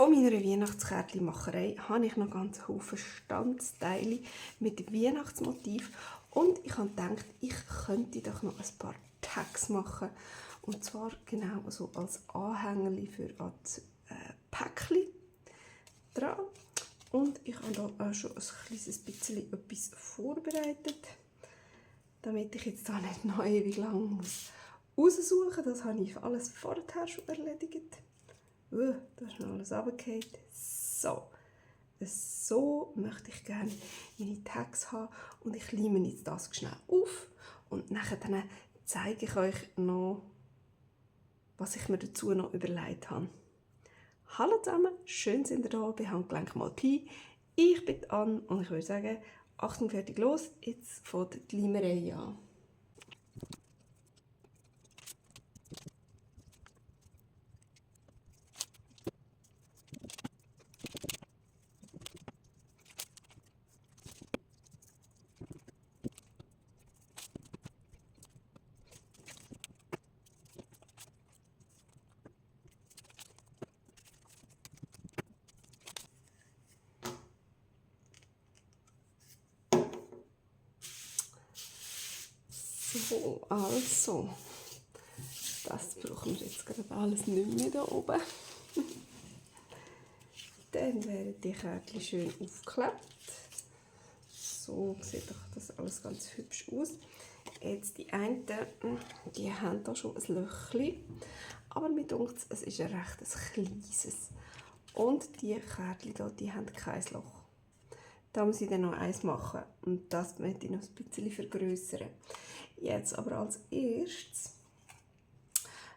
Von meiner Weihnachtskärtchenmacherei habe ich noch ganz viele Standsteile mit Weihnachtsmotiv und ich habe gedacht, ich könnte doch noch ein paar Tags machen und zwar genau so als Anhängerli für das Päckchen dran. Und ich habe da auch schon ein kleines bisschen etwas vorbereitet, damit ich jetzt da nicht noch ewig lang raussuchen muss. Das habe ich alles vorher schon erledigt. Da ist noch alles runtergefallen. So möchte ich gerne meine Tags haben und ich leime jetzt das schnell auf und nachher dann zeige ich euch noch, was ich mir dazu noch überlegt habe. Hallo zusammen, schön sind ihr da bei Handgelenk mal Pi. Ich bin Anne und ich würde sagen, Achtung, fertig, los, jetzt fängt die Leimerei an. So, also, das brauchen wir jetzt gerade alles nicht mehr hier oben. Dann werden die Kärtchen schön aufgeklebt. So sieht doch das alles ganz hübsch aus. Jetzt die einen, die haben da schon ein Löchchen, aber mir denkt es ist ein recht kleines. Und die Kärtchen hier, die haben kein Loch. Da muss ich dann noch eins machen und das möchte ich noch ein bisschen vergrößern. Jetzt aber als erstes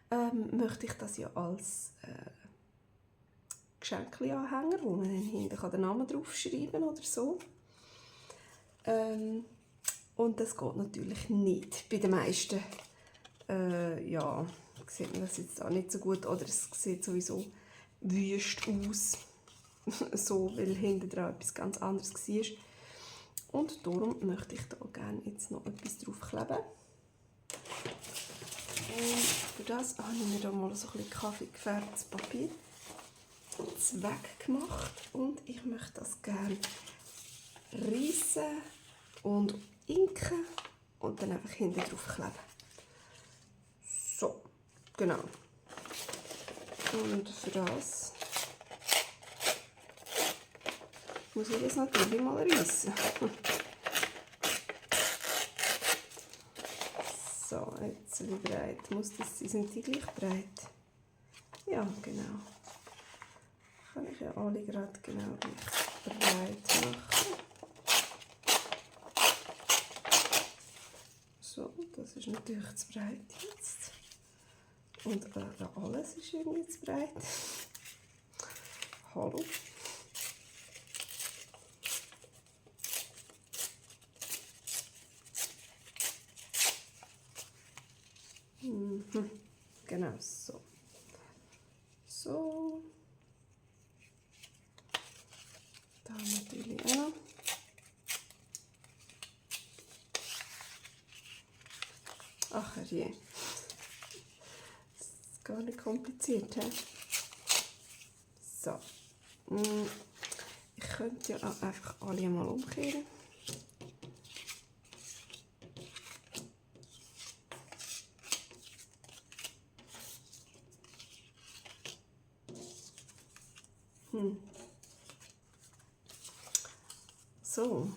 möchte ich das ja als Geschenkli-Anhänger, wo man dann hinten den Namen draufschreiben oder so. Und das geht natürlich nicht. Bei den meisten ja, sieht man das jetzt auch nicht so gut oder es sieht sowieso wüst aus. So, weil hinten dran etwas ganz anderes war. Und darum möchte ich da gerne jetzt noch etwas draufkleben. Und für das habe ich mir da mal so ein bisschen kaffeegefärbtes Papier weggemacht. Und ich möchte das gerne reissen und inken und dann einfach hinten drauf kleben. So, genau. Und für das muss ich das natürlich mal reissen. So, jetzt wie breit muss das sein? Sind die gleich breit? Ja, genau. Kann ich ja alle gerade genau gleich breit machen. So, das ist natürlich zu breit jetzt. Und alles ist irgendwie zu breit. Hallo. Genau so. So. Da natürlich auch noch. Ach je. Das ist gar nicht kompliziert, he? So. Ich könnte ja auch einfach alle mal umkehren. So.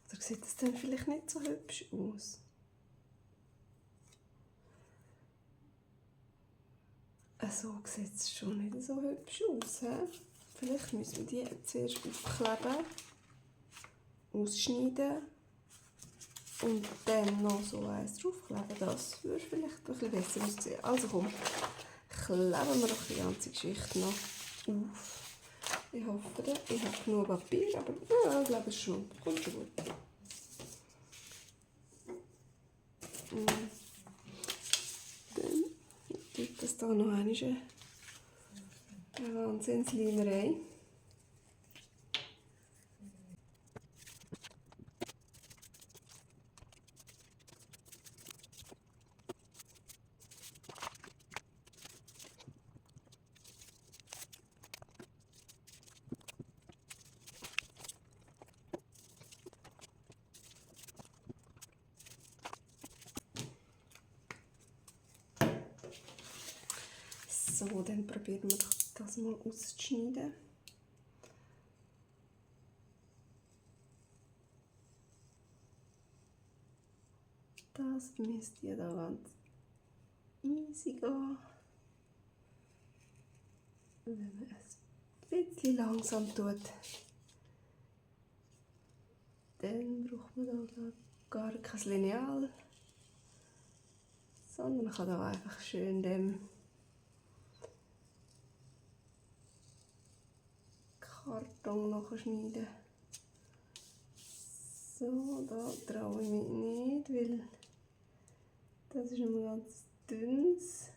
Oder sieht das dann vielleicht nicht so hübsch aus? So sieht es schon nicht so hübsch aus. He? Vielleicht müssen wir die zuerst aufkleben, ausschneiden und dann noch so eins draufkleben. Das würde vielleicht ein bisschen besser aussehen. Also komm, kleben wir doch die ganze Geschichte noch auf. Ich hoffe, ich habe genug Papier, aber ja, ich glaube es schon. Kommt schon gut. Dann gibt es da noch eine Wahnsinnsleimerei. So, dann probieren wir doch das mal auszuschneiden. Das müsste ja da ganz easy gehen. Wenn man es ein bisschen langsam tut, dann braucht man da gar kein Lineal, sondern man kann da einfach schön dem Karton nachschneiden. So, da traue ich mich nicht, weil das ist noch ganz dünnes,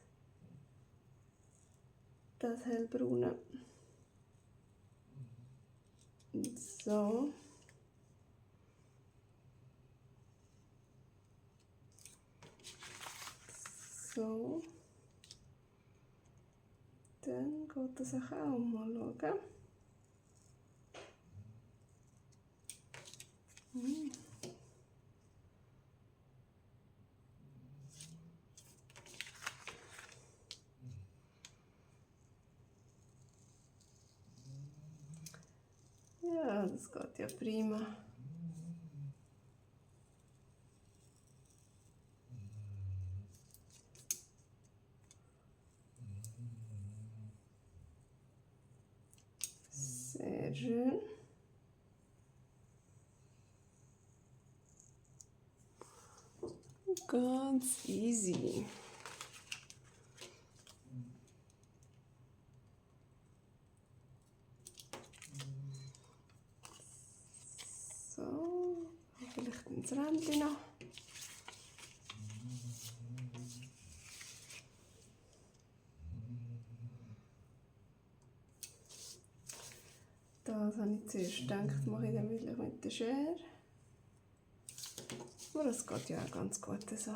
das hellbraune. So. So. Dann geht das auch mal schauen. Ja, das geht ja prima. Sehr schön. Ganz easy. So, vielleicht ins Rändchen noch. Das habe ich zuerst gedacht, mache ich dann wirklich mit der Schere. Aber das geht ja auch ganz gut so.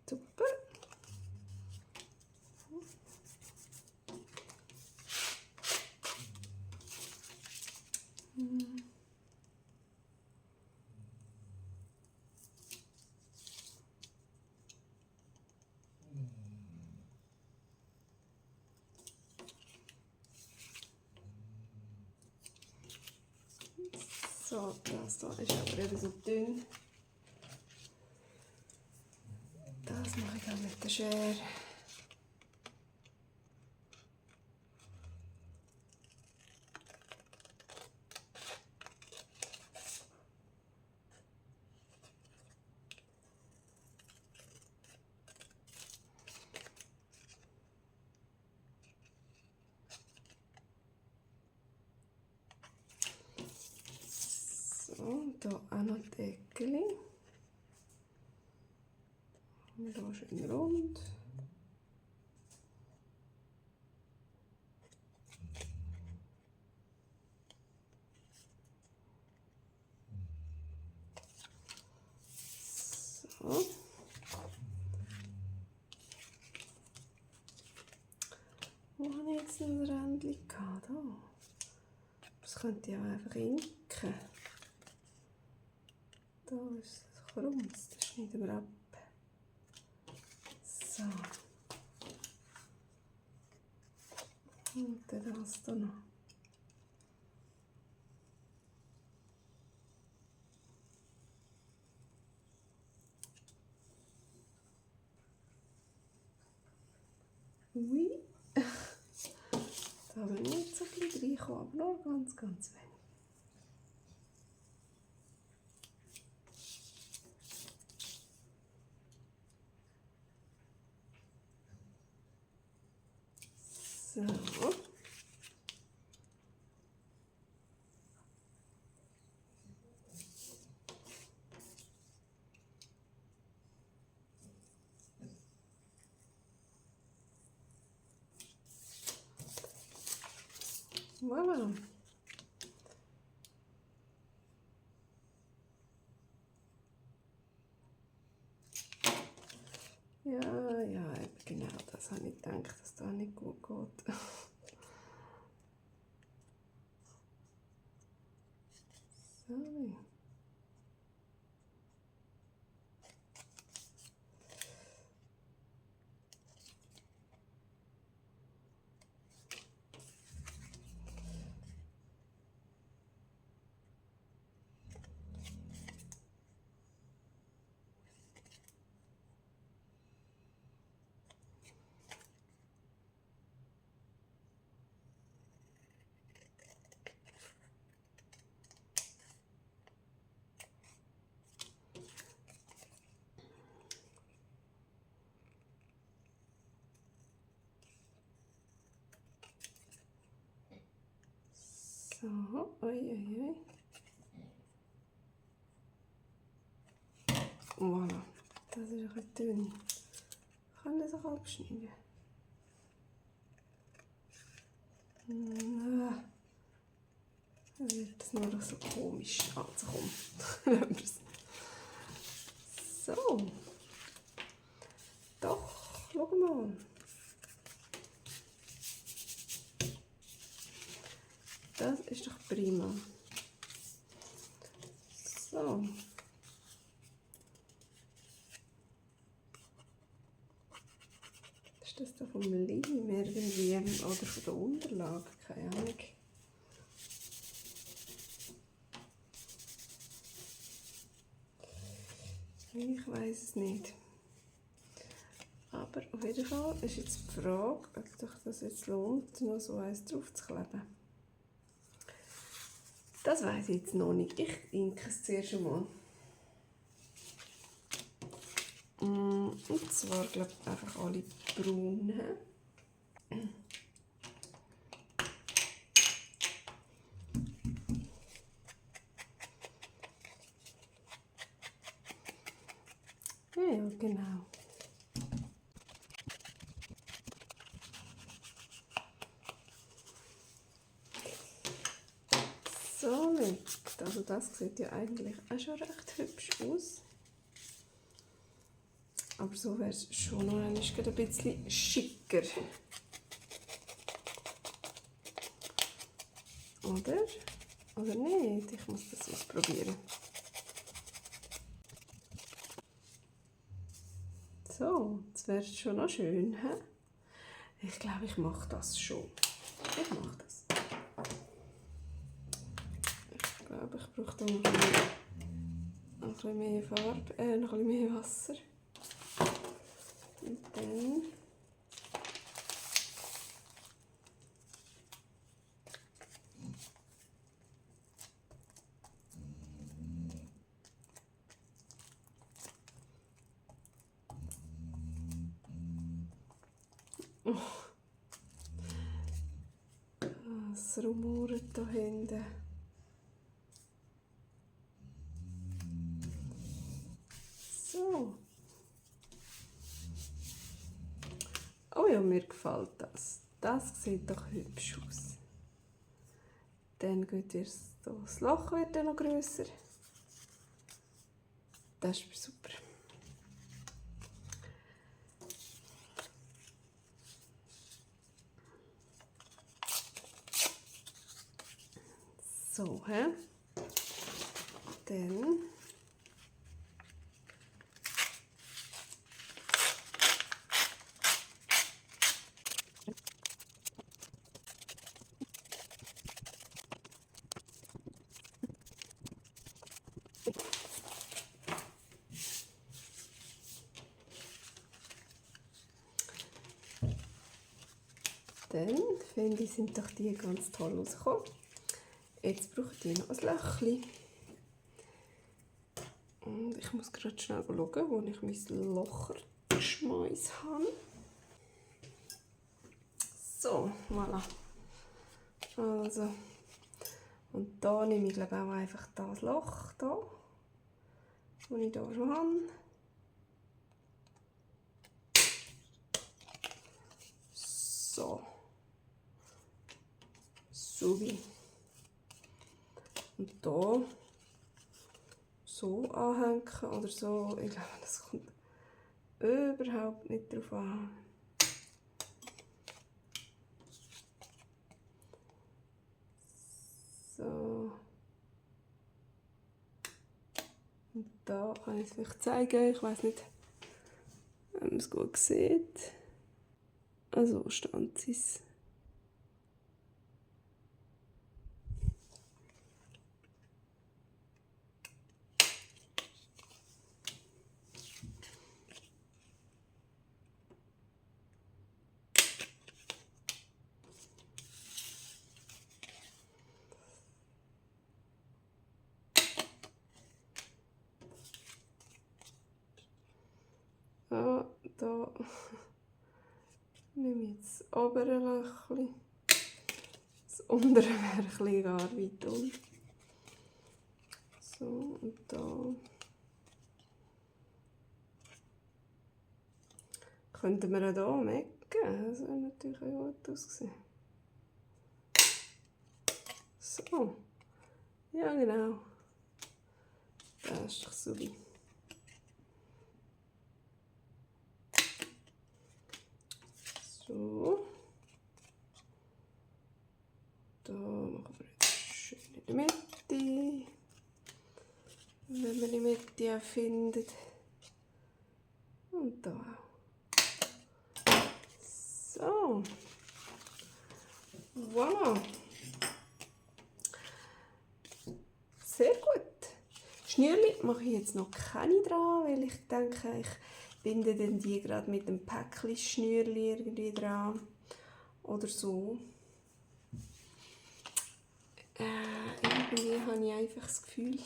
Super. So, das hier ist aber eben so dünn. Das mache ich dann mit der Schere. So, hier auch noch die Eckchen. Und hier schön rund. So. Wo habe ich jetzt noch ein Rändchen gehabt? Da. Das könnte ich auch einfach inken. Da ist es krumm, das schneiden wir ab. So. Und dann das hier noch. Ui. Da habe ich nicht so viel reingekommen, aber nur ganz, ganz wenig. So. Voilà. Ja, genau, das habe ich gedacht, dass das nicht gut geht. So. So, oi. Voilà, das ist ein bisschen dünn. Ich kann das auch abschneiden. Dann wird das nur noch so komisch. Also komm, so. Doch, schau mal. Das ist doch prima. So. Ist das da vom Leim irgendwie oder von der Unterlage? Keine Ahnung. Ich weiß es nicht. Aber auf jeden Fall ist jetzt die Frage, ob sich das jetzt lohnt, noch so eins drauf zu kleben. Das weiß ich jetzt noch nicht. Ich inke es zuerst einmal. Und zwar, glaube ich, einfach alle braunen. Ja, genau. So, also das sieht ja eigentlich auch schon recht hübsch aus. Aber so wäre es schon noch ein bisschen schicker. Oder? Oder nicht? Ich muss das ausprobieren. So, jetzt wäre es schon noch schön. He? Ich glaube, ich mache das schon. Ich mache das. Ich glaube, ich brauche da noch ein bisschen mehr Farbe, noch ein bisschen mehr Wasser. Und dann es rumort da hinten. So. Oh ja, mir gefällt das. Das sieht doch hübsch aus. Dann geht das Loch wird dann noch grösser. Das ist super. So, hä? Dann finde ich, sind doch die ganz toll rausgekommen. Jetzt brauche ich noch ein Löchchen. Und ich muss gerade schnell schauen, wo ich mein Lochergeschmäus habe. So, voilà. Also, und da nehme ich glaube auch einfach das Loch da, das ich hier schon habe. So. so. Und da so anhängen oder so. Ich glaube, das kommt überhaupt nicht drauf an. So. Und da kann ich es euch zeigen. Ich weiß nicht, ob man es gut sieht. Also stand es. Ja, da nehme ich jetzt das obere Löchchen. Das untere wäre ein bisschen gar weit unten. So, und da könnten wir auch hier mecken. Das wäre natürlich auch gut aussehen. So. Ja, genau. Das ist doch super. So. Da machen wir jetzt schön in der Mitte. Wenn man die Mitte auch findet. Und da auch. So. Voilà. Sehr gut. Schnürli mache ich jetzt noch keine dran, weil ich denke, ich binde dann die gerade mit dem Päckchen Schnürli irgendwie dran. Oder so. Irgendwie habe ich einfach das Gefühl,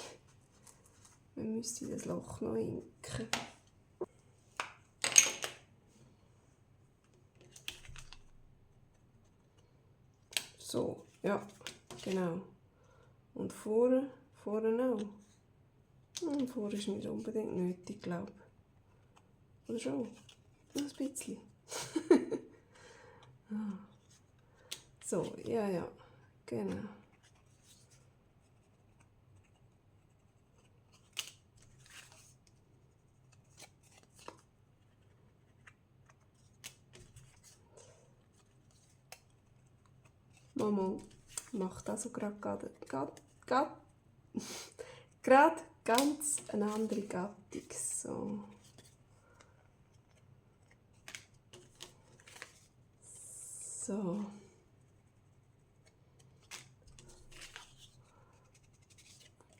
man müsste das Loch noch inken. So, ja, genau. Und vorne auch. Und vorne ist nicht unbedingt nötig, glaube ich. Oder schon? Noch ein bisschen. So, ja, genau. Mama macht also gerade ganz eine andere Gattung. So. So.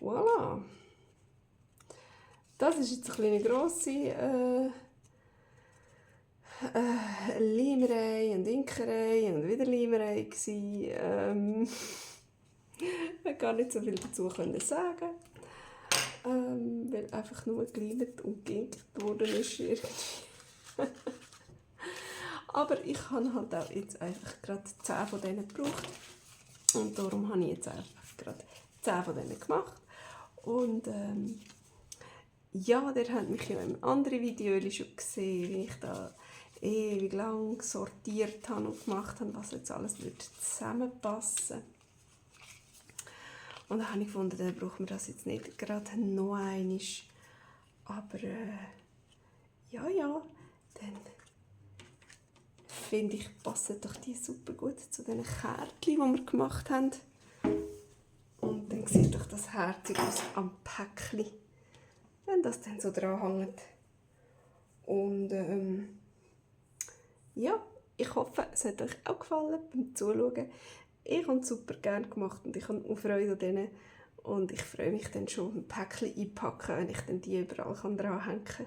Voilà. Das ist jetzt eine grosse Leimerei und Inkerei und wieder Leimerei gsi. Ich kann nicht so viel dazu sagen, weil einfach nur geleimt und geinkt worden ist irgendwie. Aber ich habe halt auch jetzt einfach gerade 10 von denen gebraucht und darum habe ich jetzt einfach gerade 10 von denen gemacht. Und ja, ihr habt mich ja im anderen Video schon gesehen, wie ich da ewig lang sortiert habe und gemacht habe, was jetzt alles zusammenpassen. Und dann habe ich gefunden, dann brauchen wir das jetzt nicht gerade noch einmal. Aber ja, dann finde ich, passen doch die super gut zu den Kärtchen, die wir gemacht haben. Und dann sieht doch das herzig aus am Päckchen, wenn das dann so dran hängt. Und ja, ich hoffe, es hat euch auch gefallen beim Zuschauen. Ich habe es super gerne gemacht und ich habe auch Freude an denen. Und ich freue mich dann schon, ein Päckchen einpacken, wenn ich dann die überall dranhängen kann.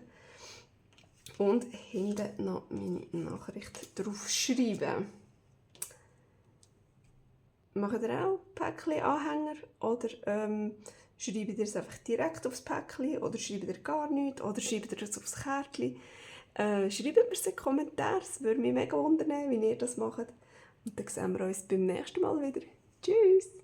Und hinten noch meine Nachricht draufschreiben. Macht ihr auch Päckchen-Anhänger oder schreibt ihr es einfach direkt aufs Päckchen oder schreibt ihr gar nichts oder schreibt ihr es aufs Kärtchen? Schreibt mir es in die Kommentare, es würde mich mega wundern, wie ihr das macht. Und dann sehen wir uns beim nächsten Mal wieder. Tschüss!